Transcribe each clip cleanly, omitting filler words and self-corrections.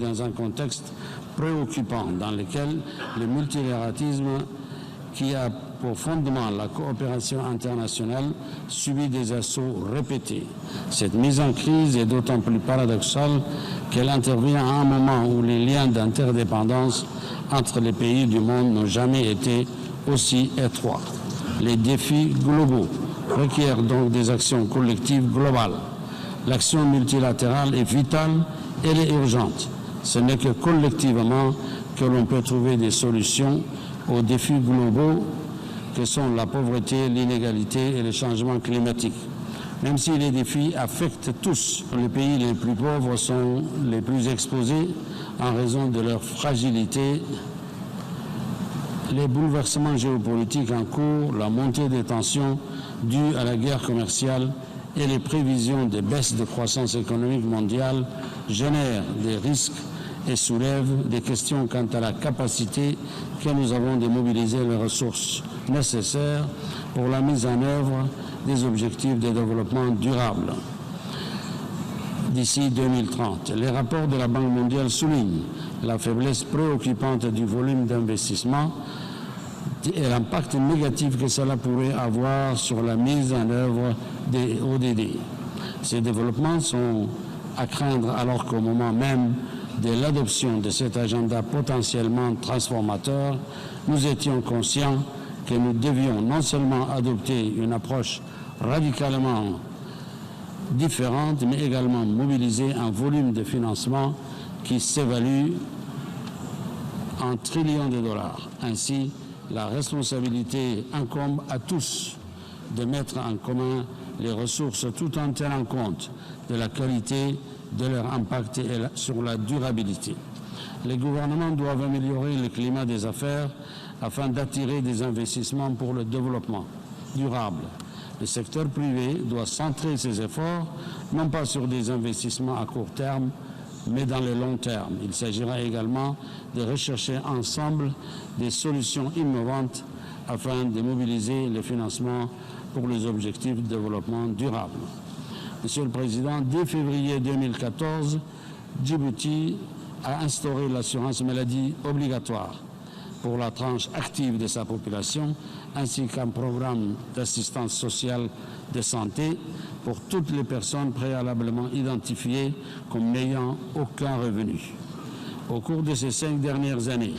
dans un contexte préoccupant dans lequel le multilatéralisme, qui a pour fondement la coopération internationale, subit des assauts répétés. Cette mise en crise est d'autant plus paradoxale qu'elle intervient à un moment où les liens d'interdépendance entre les pays du monde n'ont jamais été aussi étroits. Les défis globaux requièrent donc des actions collectives globales. L'action multilatérale est vitale, elle est urgente. Ce n'est que collectivement que l'on peut trouver des solutions aux défis globaux que sont la pauvreté, l'inégalité et le changement climatique. Même si les défis affectent tous, les pays les plus pauvres sont les plus exposés en raison de leur fragilité. Les bouleversements géopolitiques en cours, la montée des tensions dues à la guerre commerciale et les prévisions de baisse de croissance économique mondiale génèrent des risques et soulèvent des questions quant à la capacité que nous avons de mobiliser les ressources nécessaires pour la mise en œuvre des objectifs de développement durable d'ici 2030. Les rapports de la Banque mondiale soulignent la faiblesse préoccupante du volume d'investissement et l'impact négatif que cela pourrait avoir sur la mise en œuvre des ODD. Ces développements sont à craindre alors qu'au moment même de l'adoption de cet agenda potentiellement transformateur, nous étions conscients que nous devions non seulement adopter une approche radicalement différente, mais également mobiliser un volume de financement qui s'évalue en trillions de dollars. Ainsi, la responsabilité incombe à tous de mettre en commun les ressources tout en tenant compte de la qualité de leur impact sur la durabilité. Les gouvernements doivent améliorer le climat des affaires afin d'attirer des investissements pour le développement durable. Le secteur privé doit centrer ses efforts non pas sur des investissements à court terme, mais dans le long terme. Il s'agira également de rechercher ensemble des solutions innovantes afin de mobiliser le financement pour les objectifs de développement durable. Monsieur le Président, dès février 2014, Djibouti a instauré l'assurance maladie obligatoire pour la tranche active de sa population, ainsi qu'un programme d'assistance sociale de santé pour toutes les personnes préalablement identifiées comme n'ayant aucun revenu. Au cours de ces 5 dernières années,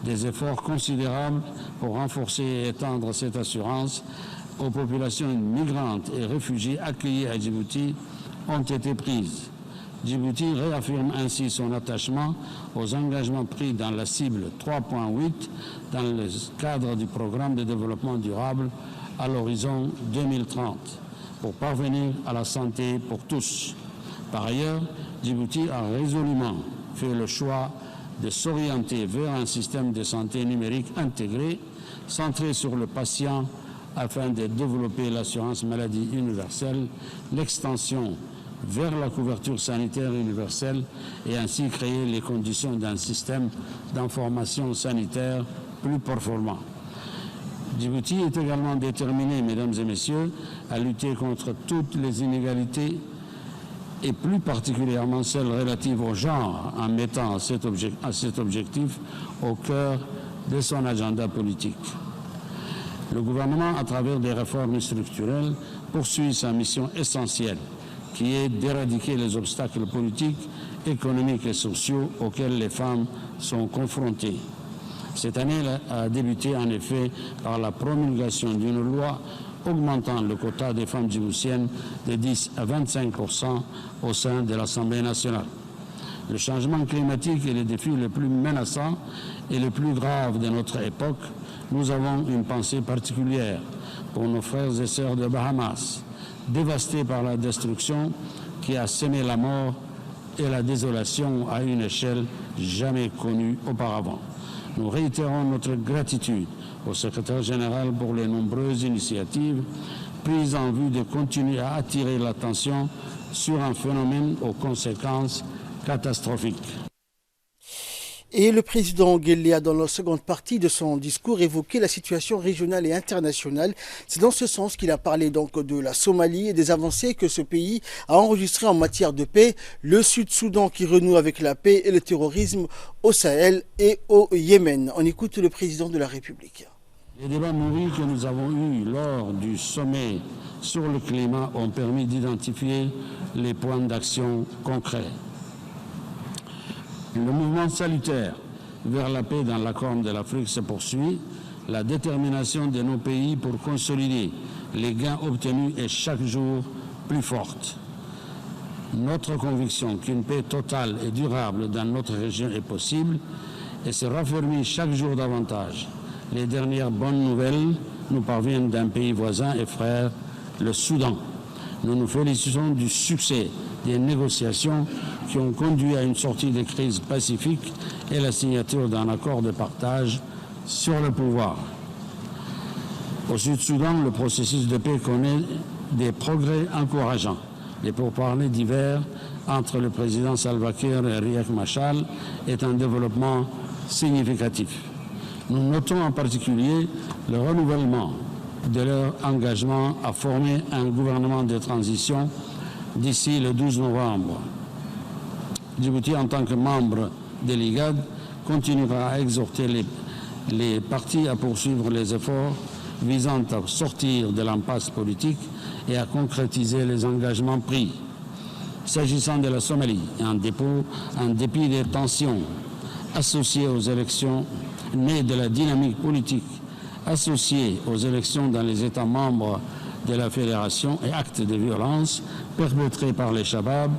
des efforts considérables pour renforcer et étendre cette assurance aux populations migrantes et réfugiés accueillis à Djibouti ont été prises. Djibouti réaffirme ainsi son attachement aux engagements pris dans la cible 3.8 dans le cadre du programme de développement durable à l'horizon 2030 pour parvenir à la santé pour tous. Par ailleurs, Djibouti a résolument fait le choix de s'orienter vers un système de santé numérique intégré, centré sur le patient afin de développer l'assurance maladie universelle, l'extension vers la couverture sanitaire universelle et ainsi créer les conditions d'un système d'information sanitaire plus performant. Djibouti est également déterminé, mesdames et messieurs, à lutter contre toutes les inégalités et plus particulièrement celles relatives au genre en mettant cet objectif au cœur de son agenda politique. Le gouvernement, à travers des réformes structurelles, poursuit sa mission essentielle qui est d'éradiquer les obstacles politiques, économiques et sociaux auxquels les femmes sont confrontées. Cette année a débuté en effet par la promulgation d'une loi augmentant le quota des femmes djiboutiennes de 10 à 25% au sein de l'Assemblée nationale. Le changement climatique est le défi le plus menaçant et le plus grave de notre époque. Nous avons une pensée particulière pour nos frères et sœurs de Bahamas, dévastés par la destruction qui a semé la mort et la désolation à une échelle jamais connue auparavant. Nous réitérons notre gratitude au secrétaire général pour les nombreuses initiatives prises en vue de continuer à attirer l'attention sur un phénomène aux conséquences catastrophiques. Et le président Guelleh a, dans la seconde partie de son discours, évoqué la situation régionale et internationale. C'est dans ce sens qu'il a parlé donc de la Somalie et des avancées que ce pays a enregistrées en matière de paix, le Sud-Soudan qui renoue avec la paix et le terrorisme au Sahel et au Yémen. On écoute le président de la République. Les débats nourris que nous avons eus lors du sommet sur le climat ont permis d'identifier les points d'action concrets. Le mouvement salutaire vers la paix dans la Corne de l'Afrique se poursuit. La détermination de nos pays pour consolider les gains obtenus est chaque jour plus forte. Notre conviction qu'une paix totale et durable dans notre région est possible et se raffermit chaque jour davantage. Les dernières bonnes nouvelles nous parviennent d'un pays voisin et frère, le Soudan. Nous nous félicitons du succès des négociations qui ont conduit à une sortie de crise pacifique et la signature d'un accord de partage sur le pouvoir. Au Sud-Soudan, le processus de paix connaît des progrès encourageants. Les pourparlers divers entre le président Salva Kiir et Riek Machar est un développement significatif. Nous notons en particulier le renouvellement de leur engagement à former un gouvernement de transition d'ici le 12 novembre. Djibouti, en tant que membre de l'IGAD, continuera à exhorter les parties à poursuivre les efforts visant à sortir de l'impasse politique et à concrétiser les engagements pris. S'agissant de la Somalie, en dépit des tensions associées aux élections nées de la dynamique politique associée aux élections dans les États membres de la Fédération et actes de violence perpétrés par les Shabab,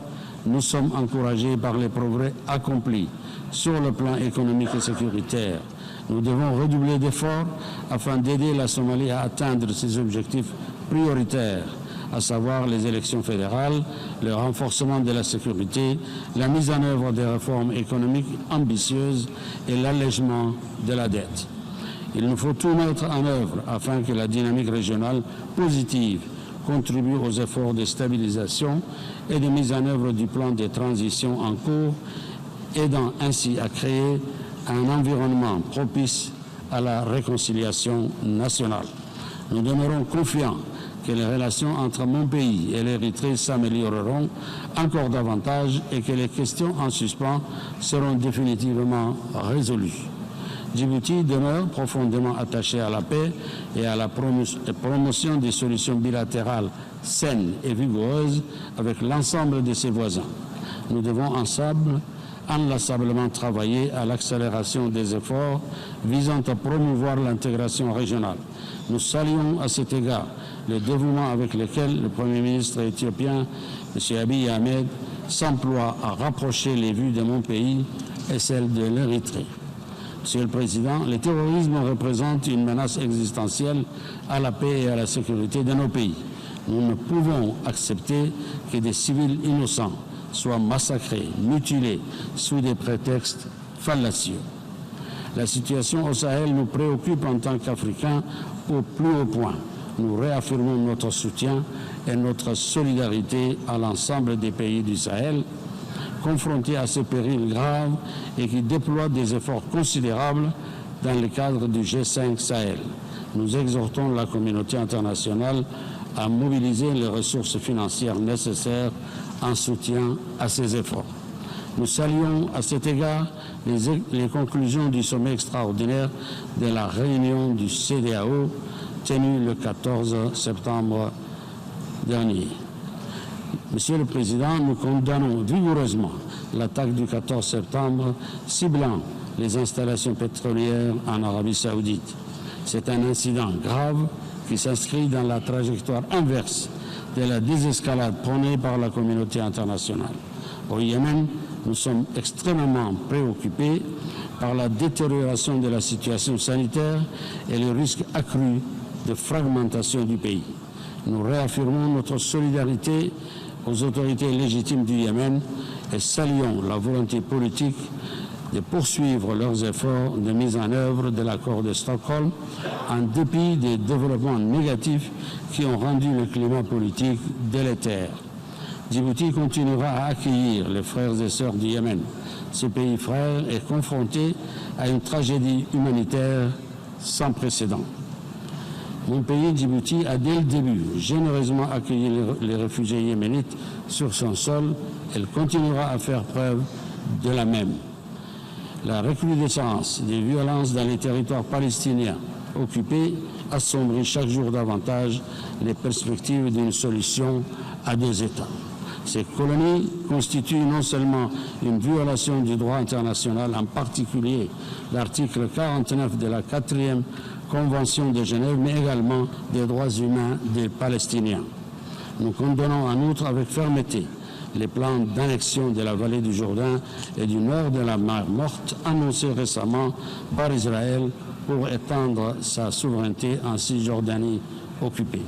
nous sommes encouragés par les progrès accomplis sur le plan économique et sécuritaire. Nous devons redoubler d'efforts afin d'aider la Somalie à atteindre ses objectifs prioritaires, à savoir les élections fédérales, le renforcement de la sécurité, la mise en œuvre des réformes économiques ambitieuses et l'allègement de la dette. Il nous faut tout mettre en œuvre afin que la dynamique régionale positive contribue aux efforts de stabilisation et de mise en œuvre du plan de transition en cours, aidant ainsi à créer un environnement propice à la réconciliation nationale. Nous demeurons confiants que les relations entre mon pays et l'Érythrée s'amélioreront encore davantage et que les questions en suspens seront définitivement résolues. Djibouti demeure profondément attaché à la paix et à la promotion des solutions bilatérales saines et vigoureuses avec l'ensemble de ses voisins. Nous devons ensemble inlassablement travailler à l'accélération des efforts visant à promouvoir l'intégration régionale. Nous saluons à cet égard le dévouement avec lequel le Premier ministre éthiopien, M. Abiy Ahmed, s'emploie à rapprocher les vues de mon pays et celles de l'Érythrée. Monsieur le Président, le terrorisme représente une menace existentielle à la paix et à la sécurité de nos pays. Nous ne pouvons accepter que des civils innocents soient massacrés, mutilés sous des prétextes fallacieux. La situation au Sahel nous préoccupe en tant qu'Africains au plus haut point. Nous réaffirmons notre soutien et notre solidarité à l'ensemble des pays du Sahel, confrontés à ce péril grave et qui déploient des efforts considérables dans le cadre du G5 Sahel. Nous exhortons la communauté internationale à mobiliser les ressources financières nécessaires en soutien à ces efforts. Nous saluons à cet égard les conclusions du sommet extraordinaire de la réunion du CEDEAO tenue le 14 septembre dernier. Monsieur le Président, nous condamnons vigoureusement l'attaque du 14 septembre ciblant les installations pétrolières en Arabie Saoudite. C'est un incident grave qui s'inscrit dans la trajectoire inverse de la désescalade prônée par la communauté internationale. Au Yémen, nous sommes extrêmement préoccupés par la détérioration de la situation sanitaire et le risque accru de fragmentation du pays. Nous réaffirmons notre solidarité aux autorités légitimes du Yémen et saluons la volonté politique de poursuivre leurs efforts de mise en œuvre de l'accord de Stockholm en dépit des développements négatifs qui ont rendu le climat politique délétère. Djibouti continuera à accueillir les frères et sœurs du Yémen ce pays frère est confronté à une tragédie humanitaire sans précédent. Mon pays, Djibouti, a dès le début généreusement accueilli les réfugiés yéménites sur son sol. Elle continuera à faire preuve de la même. La recrudescence des violences dans les territoires palestiniens occupés assombrit chaque jour davantage les perspectives d'une solution à deux États. Ces colonies constituent non seulement une violation du droit international, en particulier l'article 49 de la 4e Convention de Genève, mais également des droits humains des Palestiniens. Nous condamnons en outre avec fermeté les plans d'annexion de la vallée du Jourdain et du nord de la mer Morte annoncés récemment par Israël pour étendre sa souveraineté en Cisjordanie occupée.